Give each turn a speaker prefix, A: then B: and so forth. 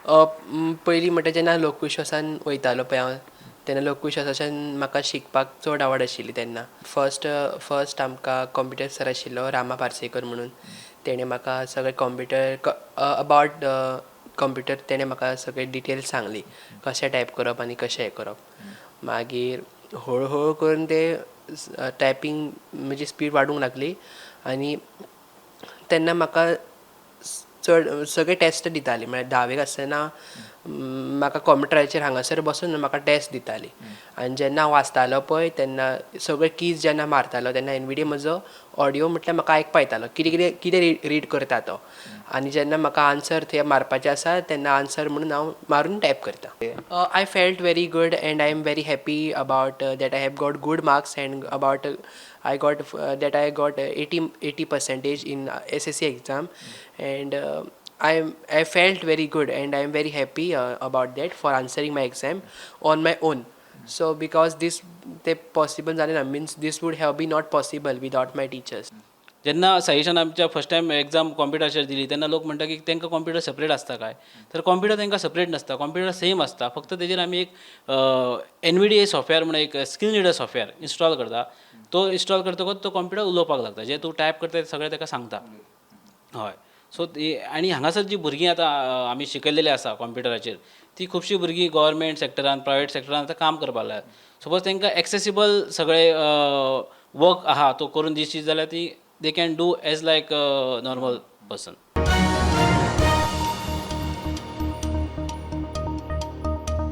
A: पयलीं म्हणटा जेन्ना लोकविश्वासान वयतालो पळय हांव तेन्ना लोकविश्वासाच्यान म्हाका शिकपाक चड आवड आशिल्ली तेन्ना फर्स्ट आमकां कंप्युटर सर आशिल्लो रामा पार्सेकर म्हणून तेणें म्हाका सगळें कंप्युटर अबावट कंप्युटर तेणें म्हाका सगळे डिटेल्स सांगली कशें टायप करप आनी कशें हें करप मागीर हळू हळू करून ते टायपींग म्हजी स्पीड वाडूंक लागली आनी तेन्ना म्हाका चड सगळे टेस्ट दिताली म्हळ्यार धावेक आसतना म्हाका कंप्युटराचेर हांगासर बसून म्हाका टेस्ट दिताली आनी जेन्ना हांव वाचतालो पळय तेन्ना सगळे कीज जेन्ना मारतालो तेन्ना एनविडीया म्हजो ऑडियो म्हटल्यार म्हाका आयकपा येतालो कितें रीड करता तो आनी जेन्ना म्हाका आन्सर थंय मारपाचें आसा तेन्ना आन्सर म्हणून हांव मारून टायप करता I felt very good end I am very happy about that I have got good marks end about I got 80% in SSC exam, and I felt very good, and I am very happy about that for answering my exam on my own. So because this the possible झाले means this would have been not possible without my teachers.
B: जेन्ना suggestion आमच्या first time exam कॉम्प्युटराचेर दिली तेन्ना लोक म्हणटा की तांकां computer separate आसता काय तर कॉम्प्युटर तांकां सेपरेट नासता कॉम्प्युटर सेम आसता फक्त तेजेर आमी एक NVDA सॉफ्टवेअर म्हणून एक स्किल रीडर सॉफ्टवेअर इन्स्टॉल करता तो इन्स्टॉल करतकच तो कॉम्प्युटर उलोवपाक लागता जे तूं टायप करता ते सगळें ताका सांगता हय सो आनी हांगासर जी भुरगीं आतां आमी शिकयलेली आसा कॉम्प्युटराचेर ती खुबशीं भुरगीं गव्हर्मेंट सेक्टरान प्रायवेट सेक्टरान आतां काम करपाक लागल्यात सपोज तांकां एक्सेसिबल सगळे वर्क आहा तो करून दिवची जाल्यार ती they can do as like a normal person.